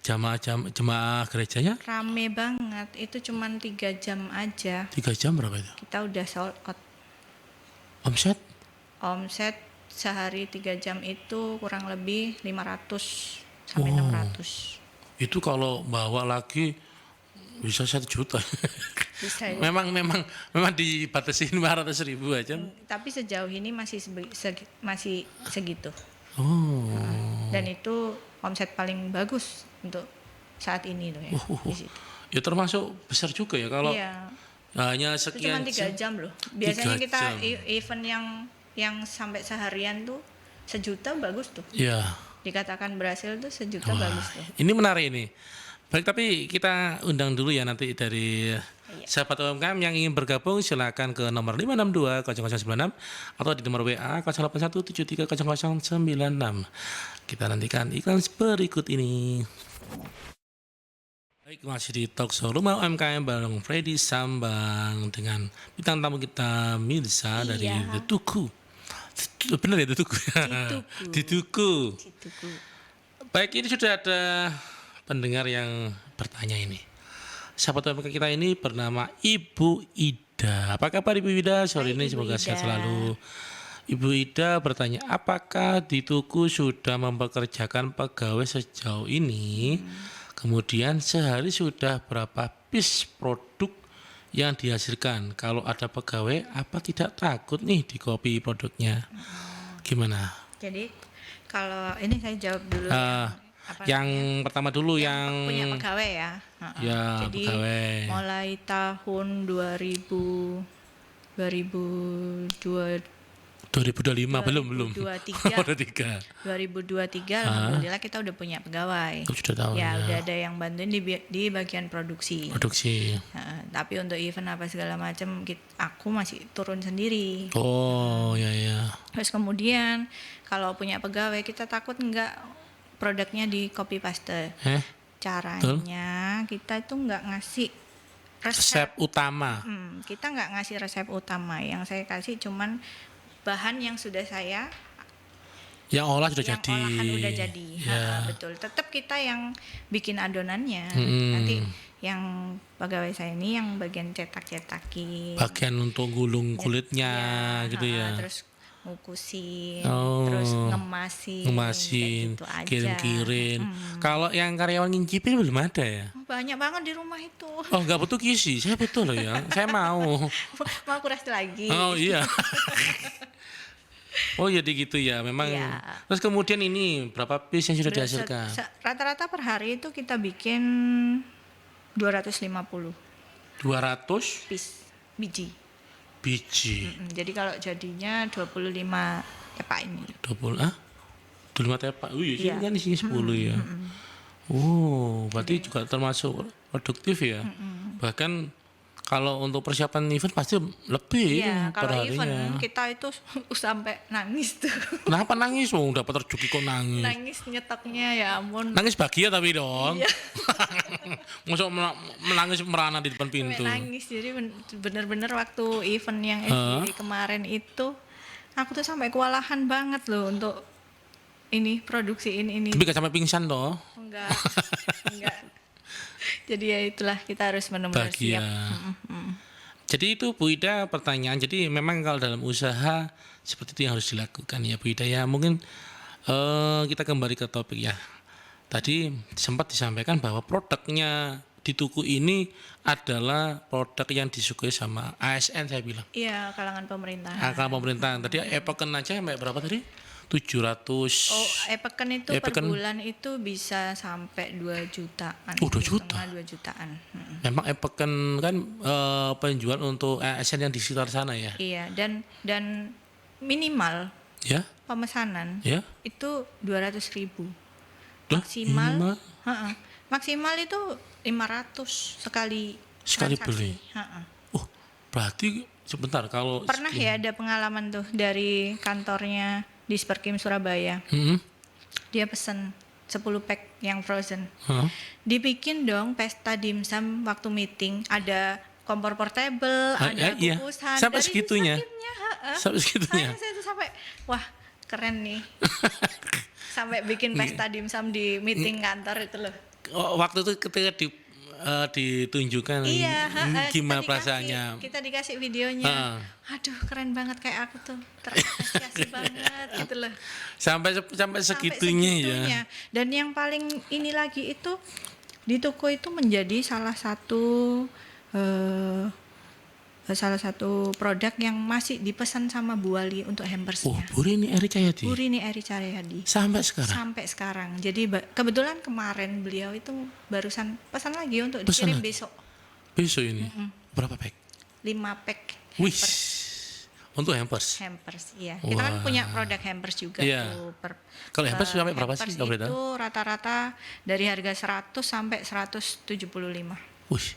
jemaah gerejanya Rame banget. Itu cuman 3 jam aja. 3 jam berapa itu? Kita udah sold out. Omset? Omset sehari 3 jam itu kurang lebih 500 sampai 600. Itu kalau bawa lagi bisa 1 juta. Bisa ya. memang dibatasi 500.000 aja. Tapi sejauh ini masih segitu. Oh. Dan itu omset paling bagus untuk saat ini tuh ya. Di situ. Ya termasuk besar juga ya kalau Iya. hanya Itu sekian cuma 3 jam loh. Biasanya 3 kita jam. event yang sampai seharian tuh 1 juta bagus tuh. Ya. Dikatakan berhasil tuh 1 juta bagus tuh. Ini menarik ini. Baik, tapi kita undang dulu ya nanti dari sahabat UMKM yang ingin bergabung silakan ke nomor 562 0096 atau di nomor WA 0817300096. Kita nantikan iklan berikut ini. Baik, masih di talk show Rumah UMKM bareng Freddy Sambang dengan bintang tamu kita Mirza dari Iya. The Tuku. Benar ya The Tuku? Tuku. Di Tuku. Gitu. Baik, ini sudah ada pendengar yang bertanya ini. Sahabat UMKM kita ini bernama Ibu Ida. Apa kabar Ibu Ida? Sore Hai, ini Ibu semoga sehat Ida. selalu. Ibu Ida bertanya, apakah di Tuku sudah mempekerjakan pegawai sejauh ini? Kemudian sehari sudah berapa piece produk yang dihasilkan? Kalau ada pegawai, apa tidak takut nih di copy produknya? Gimana? Jadi kalau ini saya jawab dulu Yang pertama dulu yang punya pegawai ya. Ya, Jadi pegawai. mulai tahun 2025 belum. 2023. Oh, udah 3. 2023 alhamdulillah kita udah punya pegawai. Aku sudah tahu Ya, ya. udah ada yang bantuin di bagian produksi. Produksi. Tapi untuk event apa segala macam aku masih turun sendiri. Oh, ya. Terus kemudian kalau punya pegawai kita takut enggak produknya di copy paste. Caranya kita itu enggak ngasih Resep utama. kita nggak ngasih resep utama. Yang saya kasih cuman bahan yang sudah saya Yang olah sudah yang jadi. olahan udah jadi. Ya. Betul. Tetap kita yang bikin adonannya. Mm-mm. Nanti yang pegawai saya ini yang bagian cetak-cetakin. Bagian untuk gulung kulitnya gitu ya. Terus ngukusin, Oh. terus ngemasin, Ngemasin, kayak gitu aja. kirim-kirim. Kalau yang karyawan ngincipin belum ada ya? Banyak banget di rumah itu. Oh, nggak butuh gizi. Saya butuh loh ya. Saya mau. Mau kuras lagi. Oh iya. Oh jadi gitu ya. Memang. Iya. Terus kemudian ini berapa piece yang sudah dihasilkan? Rata-rata per hari itu kita bikin 250 200 piece biji. biji. Jadi kalau jadinya 25 tepak ini. 25 tepak. Oh iya, Iya. sini kan isinya 10 ya. Oh, berarti juga termasuk produktif ya. Bahkan kalau untuk persiapan event pasti lebih Iya, per kalau harinya. event kita itu sampai nangis tuh. Kenapa nangis? Wong dapat rezeki kok nangis. Nangis nyetoknya ya ampun. Nangis bahagia tapi dong. Iya. Masuk menangis merana di depan Sampai pintu. nangis. Jadi bener-bener waktu event yang SDI kemarin itu aku tuh sampai kewalahan banget loh untuk ini produksiin ini. Tapi gak sampai pingsan toh. Enggak. Jadi ya itulah kita harus benar-benar Bahagia. siap. Jadi itu Bu Ida pertanyaan. Jadi memang kalau dalam usaha seperti itu yang harus dilakukan ya Bu Ida ya. Mungkin kita kembali ke topik ya. Tadi sempat disampaikan bahwa produknya di Tuku ini adalah produk yang disukai sama ASN saya bilang. Iya, kalangan pemerintah. Angka pemerintahan. Tadi Epeken aja sampai berapa tadi? 700. Oh, Epeken itu per bulan itu bisa sampai 2 jutaan. 2 juta? 2 jutaan. Memang Epeken kan penjual untuk ASN yang di sekitar sana ya. Iya, dan minimal Ya, pemesanan ya. itu 200.000. Lah, Maksimal. minimal. Maksimal itu 500 sekali transaksi. Beli. Oh, berarti sebentar kalau Pernah ya ada pengalaman tuh dari kantornya di Sperkim Surabaya. Dia pesen 10 pack yang frozen. Dibikin dong pesta dimsum waktu meeting, ada kompor portable, ada iya. kukusan. Sampai dari segitunya? Sperkimnya, Sampai segitunya. Saya tuh sampai wah keren nih. Sampai bikin pesta dimsum di meeting kantor itu loh. Waktu itu ketika ditunjukkan Iya, gimana kita perasaannya. Kita dikasih videonya. Aduh, keren banget kayak aku tuh. Terapresiasi banget gitu loh. Sampai segitunya ya. Dan yang paling ini lagi itu di Tuku itu menjadi salah satu produk yang masih dipesan sama Bu Wali untuk hampersnya. Oh, Burini Eri Cahyadi. Burini Eri Cahyadi. Sampai sekarang. Jadi kebetulan kemarin beliau itu barusan pesan lagi untuk dikirim besok. Besok ini. Berapa pack? 5 pack. Wih. Untuk hampers. Iya. Kita kan punya produk hampers juga tuh. Kalau hampers sampai berapa sih kalau boleh tahu? Itu rata-rata dari harga 100 sampai 175. Wih.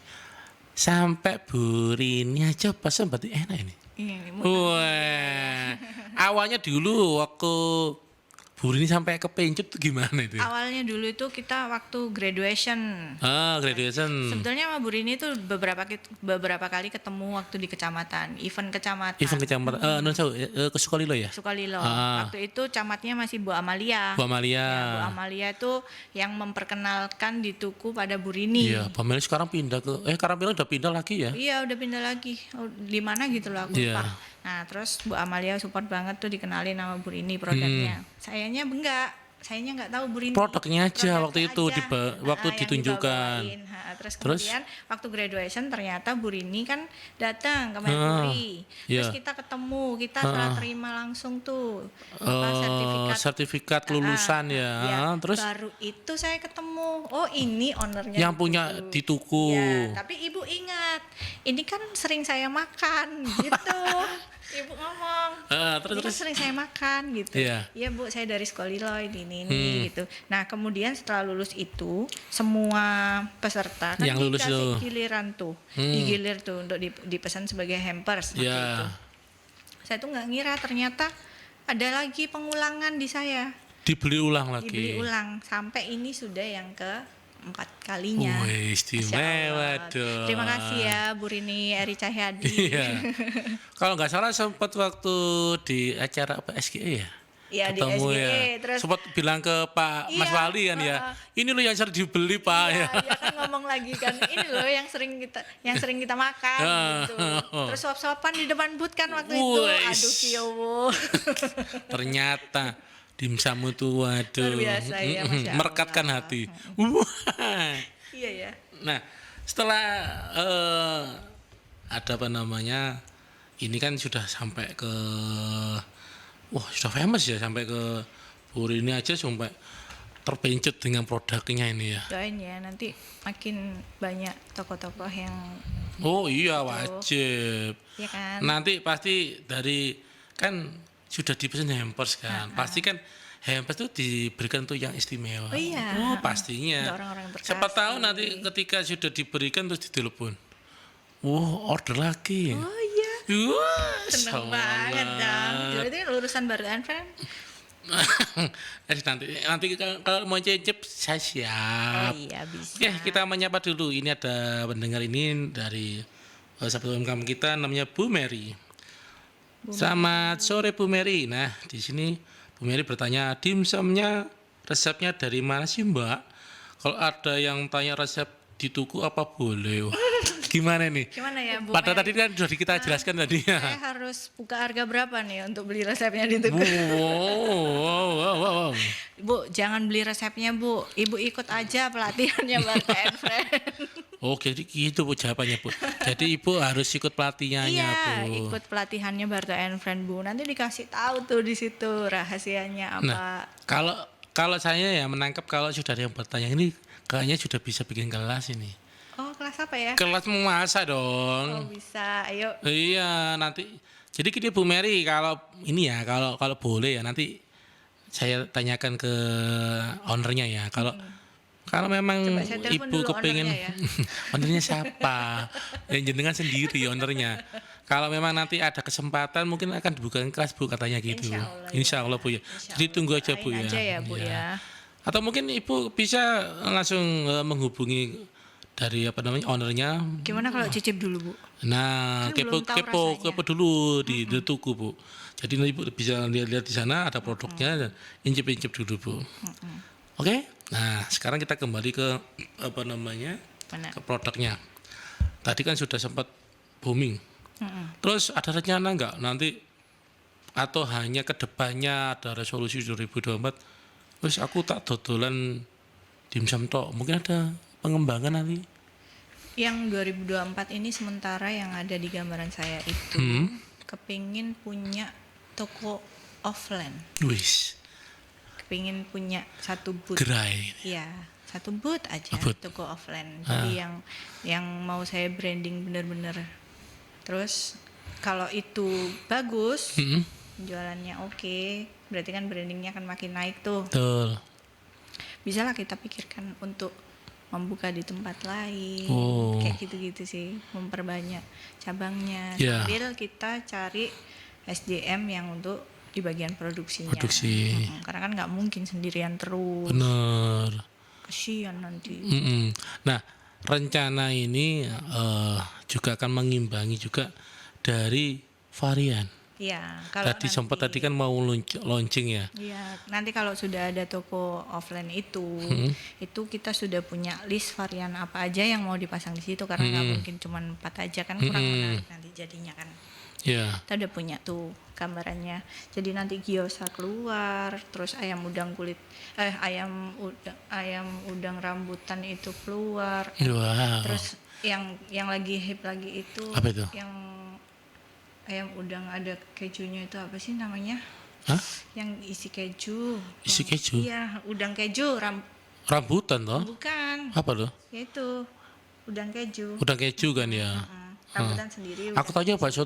Sampai Burini aja pesan berarti enak ini. Iya, Wah. Awalnya dulu waktu Bu Rini sampai kepencut tuh gimana itu? Awalnya dulu itu kita waktu graduation. Graduation. Sebetulnya sama Bu Rini itu beberapa kali ketemu waktu di kecamatan, event kecamatan. Event kecamatan. Ke Sukolilo ya? Sukolilo. Waktu itu camatnya masih Bu Amalia. Bu Amalia. Ya, Bu Amalia itu yang memperkenalkan di Tuku pada Bu Rini. Iya, Bu Amalia sekarang pindah ke Karamila udah pindah lagi ya? Iya, udah pindah lagi. Di mana gitu loh aku Iya. lupa. Nah, terus Bu Amalia support banget tuh dikenalin sama Bu Rini produknya. Sayanya nggak tahu Bu Rini. Produknya aja waktu itu waktu yang ditunjukkan. dibawain. Terus kemudian waktu graduation ternyata Bu Rini kan datang ke Mercury. Terus Iya. kita ketemu, kita serah terima langsung tuh Sertifikat lulusan ya. Terus baru itu saya ketemu. Oh, ini ownernya yang punya di Tuku. Ya, tapi Ibu ingat, ini kan sering saya makan gitu. Ibu ngomong, Terus ini kan sering saya makan gitu. Iya. Iya Bu, saya dari Sukolilo ini gitu. Nah kemudian setelah lulus itu semua peserta kan Yang lulus dikasih tuh. giliran tuh, digilir tuh untuk dipesan sebagai hampers. Waktu Iya. itu. Saya tuh nggak ngira ternyata ada lagi pengulangan di saya. Dibeli ulang lagi. Dibeli ulang sampai ini sudah yang keempat kalinya. Wih, Masya istimewa Allah. dong. Terima kasih ya Bu Rini Eri Cahyadi. Iya. Kalau nggak salah sempat waktu di acara apa SGE ya? Iya, di Ketemu SGE, ya. terus Sempat bilang ke Pak Mas Iya, Wali kan ya. Ini loh yang sering dibeli Pak Iya, ya. dia kan ngomong lagi kan, ini loh yang sering kita makan gitu. Terus suap-suapan di depan booth kan waktu itu. Wih. Aduh Kiowo. Ternyata dimsum itu waduh. Luar biasa ya, Masya Allah. Merekatkan hati. Wah. Iya ya. Nah, setelah ada apa namanya? Ini kan sudah sampai ke sudah famous ya, sampai ke Bu Rini aja sampai terpencet dengan produknya ini ya. Doain ya nanti makin banyak tokoh-tokoh yang Oh iya, wajib. ya kan. Nanti pasti dari kan sudah dipesan hampers kan. Pasti kan hampers itu diberikan untuk yang istimewa. Oh iya. Oh, pastinya. Untuk orang-orang berkasih. Siapa tahu nanti ketika sudah diberikan terus ditelepon. Order lagi. Oh iya. Wah, Seneng banget dong. Jadi lulusan baru kan? nanti kalau mau cecep saya siap. Oh iya bisa. Oke, kita menyapa dulu. Ini ada pendengar ini dari sahabat UMKM kita namanya Bu Mary. Selamat sore Bu Mary. Nah, di sini Bu Mary bertanya, dimsumnya resepnya dari mana sih Mbak? Kalau ada yang tanya resep di Tuku apa boleh? Wah, gimana nih? Gimana ya Bu? Padahal Mary? tadi kan sudah kita jelaskan tadi ya. Saya harus buka harga berapa nih untuk beli resepnya di Tuku? Wow. Bu, jangan beli resepnya Bu. Ibu ikut aja pelatihannya Barta and Friend. Oh, jadi gitu Bu jawabannya Bu. Jadi Ibu harus ikut pelatihannya Iya, Bu. ikut pelatihannya Barta and Friend Bu. Nanti dikasih tahu tuh di situ rahasianya apa. Nah, kalau saya ya menangkap kalau sudah ada yang bertanya ini kayaknya sudah bisa bikin kelas ini. Oh, kelas apa ya? Kelas memasak Oh, dong. bisa. Ayo. Iya, nanti. Jadi gini Bu Mary, kalau ini ya, kalau boleh ya nanti saya tanyakan ke ownernya ya. Kalau memang Coba saya telepon Ibu dulu kepingin ownernya ya. ownernya siapa? Yang jenengan sendiri ownernya. Kalau memang nanti ada kesempatan mungkin akan dibukakan kelas Bu katanya gitu. Insya Allah, Insya Allah Bu ya. Insya Jadi tunggu aja Bu Doain ya. aja ya Bu Iya. ya. Atau mungkin Ibu bisa langsung menghubungi dari apa namanya ownernya. Gimana kalau cicip dulu Bu? Nah, Kan belum tahu rasanya. kepo dulu di Tuku Bu. Jadi Ibu bisa lihat-lihat di sana ada produknya dan incip-incip dulu Bu. Oke? Nah, sekarang kita kembali ke apa namanya? Mana? Ke produknya. Tadi kan sudah sempat booming. Terus ada rencana nggak nanti atau hanya ke depannya ada resolusi 2024? Terus aku tak dodolan dimsum tok. Mungkin ada pengembangan nanti. Yang 2024 ini sementara yang ada di gambaran saya itu kepingin punya toko offline. Wis, Kepingin punya satu booth. gerai. Iya, satu booth aja Booth. toko offline. Jadi yang mau saya branding bener-bener. Terus kalau itu bagus, jualannya oke, berarti kan brandingnya akan makin naik tuh. Betul. Bisa lah kita pikirkan untuk membuka di tempat lain, Oh. kayak gitu-gitu sih, memperbanyak cabangnya. Ya. Sambil kita cari SDM yang untuk di bagian produksinya. Produksi. Karena kan nggak mungkin sendirian terus. Bener. Kasihan nanti. Nah, rencana ini juga akan mengimbangi juga dari varian. Iya, kalau Tadi sempat tadi kan mau launching ya. iya, nanti kalau sudah ada toko offline itu kita sudah punya list varian apa aja yang mau dipasang di situ, karena nggak mungkin cuma 4 aja kan, kurang menarik nanti jadinya kan. Ya. Kita udah punya tuh gambarannya. Jadi nanti gyoza keluar, terus ayam udang ayam udang rambutan itu keluar. Wow. Terus yang lagi hip lagi itu Apa itu? yang ayam udang ada kejunya itu apa sih namanya? Hah? Yang isi keju. Isi keju? Iya, udang keju Rambutan toh? bukan. Apa loh? Ya itu udang keju. Udang keju kan ya. Rambutan sendiri. Aku taunya bakso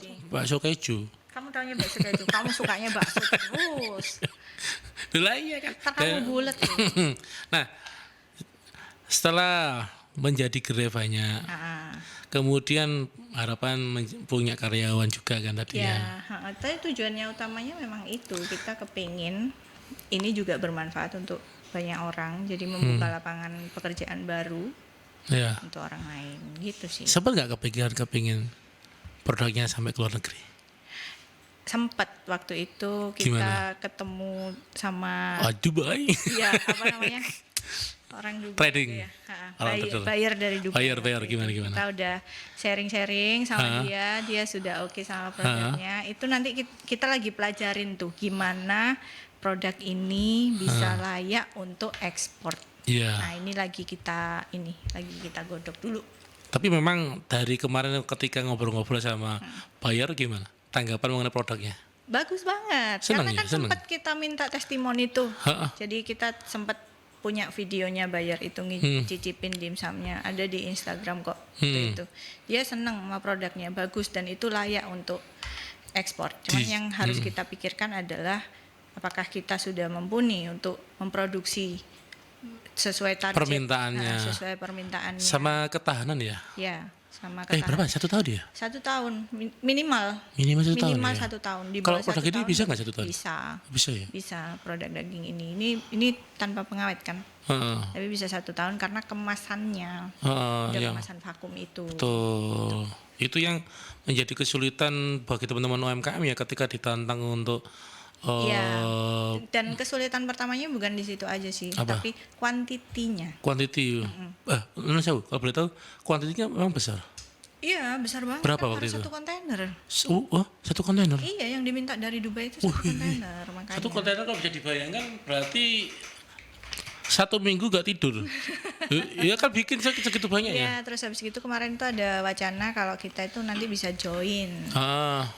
keju. Kamu taunya bakso keju. Kamu sukanya bakso terus. Lah iya kan. Ntar kamu bulet tuh. Nah, setelah menjadi gerai banyak, kemudian harapan punya karyawan juga kan tadi ya. Tapi tujuannya utamanya memang itu, kita kepingin ini juga bermanfaat untuk banyak orang, jadi membuka lapangan pekerjaan baru Ya. untuk orang lain, gitu sih. Sempat nggak kepingin produknya sampai ke luar negeri? Sempat waktu itu kita ketemu sama Dubai. ya apa namanya orang Dubai Trading. ya. Buyer dari Dubai. Buyer gimana? Kita udah sharing sama dia sudah oke sama produknya. Itu nanti kita lagi pelajarin tuh gimana produk ini bisa layak untuk ekspor. Iya. Nah, ini lagi kita godok dulu. Tapi memang dari kemarin ketika ngobrol-ngobrol sama buyer gimana? Tanggapan mengenai produknya? Bagus banget. Senang Karena ya? kan sempat kita minta testimoni tuh. Ha-ha. Jadi kita sempat punya videonya buyer itu ngicipin dimsumnya, ada di Instagram kok. Itu. Dia senang sama produknya, bagus dan itu layak untuk ekspor. Cuman yang harus kita pikirkan adalah apakah kita sudah mumpuni untuk memproduksi sesuai target Permintaannya. sesuai permintaannya. Sama ketahanan ya? Ya, sama ketahanan. Berapa? 1 tahun ya? 1 tahun minimal. Minimal 1 tahun Minimal ya? 1 tahun. Di Kalau bawah produk 1 ini tahun bisa nggak 1 tahun? Bisa ya? bisa produk daging ini tanpa pengawet kan, Heeh. tapi bisa 1 tahun karena kemasannya udah Yang kemasan vakum itu. betul. Itu yang menjadi kesulitan bagi teman-teman UMKM ya ketika ditantang untuk Iya. Dan kesulitan pertamanya bukan di situ aja sih, Apa? tapi kuantitinya. quantity. Kalau boleh tahu kuantitinya memang besar. Iya, besar banget. Berapa kan, waktu harus itu? 1 kontainer. 1 kontainer. Iya, yang diminta dari Dubai itu 1 kontainer, makanya. 1 kontainer kalau bisa dibayangkan berarti 1 minggu gak tidur. Iya kan bikin segitu banyak ya. Iya, terus habis gitu kemarin tuh ada wacana kalau kita itu nanti bisa join.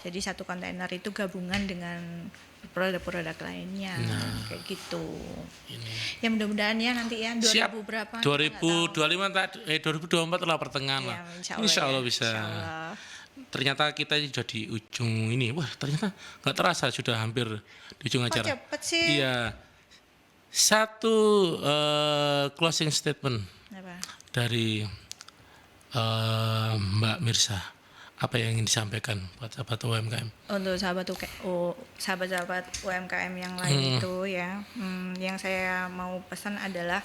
Jadi 1 kontainer itu gabungan dengan produk-produk lainnya, kayak gitu. Ya mudah-mudahan ya nanti ya 2000 Siap. berapa? 2024 lah pertengahan lah. Insya Allah bisa. Insya Allah. Ternyata kita sudah di ujung ini. Wah, ternyata nggak terasa sudah hampir di ujung Kok acara. cepet sih? Iya. Satu closing statement Apa? dari Mbak Mirsa. Apa yang ingin disampaikan buat sahabat UMKM? Untuk sahabat-sahabat UMKM yang lain itu ya, yang saya mau pesan adalah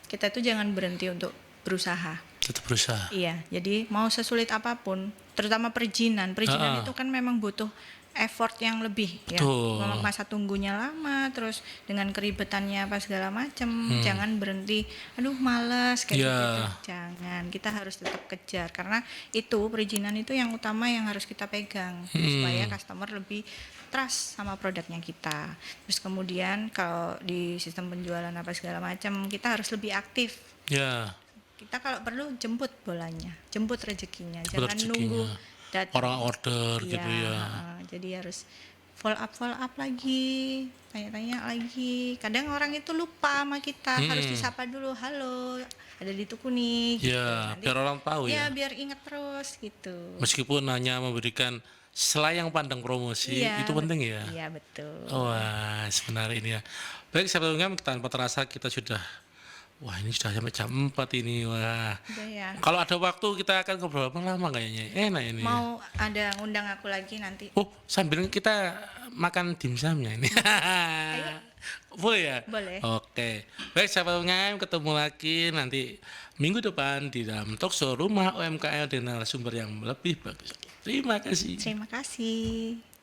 kita itu jangan berhenti untuk berusaha. Tetap berusaha. Iya, jadi mau sesulit apapun, terutama perizinan itu kan memang butuh effort yang lebih ya. Betul. Masa tunggunya lama, terus dengan keribetannya apa segala macam, jangan berhenti. Aduh, malas kayak gitu. Jangan, kita harus tetap kejar karena itu perizinan itu yang utama yang harus kita pegang supaya customer lebih trust sama produknya kita. Terus kemudian kalau di sistem penjualan apa segala macam, kita harus lebih aktif. Ya. Kita kalau perlu jemput bolanya, jemput rezekinya, jangan nunggu orang order gitu ya. Jadi harus follow up lagi, tanya-tanya lagi. Kadang orang itu lupa sama kita, harus disapa dulu, halo, ada di tuku nih. Gitu. Ya, biar orang tahu ya. Biar ingat terus gitu. Meskipun hanya memberikan selayang pandang promosi, itu penting ya. Iya betul. Wah, sebenarnya ini ya. Baik, sahabat UMKM, tanpa terasa kita sudah Wah, ini sudah sampai jam 4 ini. Wah. Udah ya. Kalau ada waktu kita akan ngobrol lama kayaknya. Enak ini. Mau ada ngundang aku lagi nanti. Oh, sambil kita makan dimsumnya ini. Boleh ya? Boleh. Oke. Baik, sahabat UMKM, ketemu lagi nanti minggu depan di dalam talkshow Rumah UMKM dengan narasumber yang lebih bagus. Terima kasih. Terima kasih.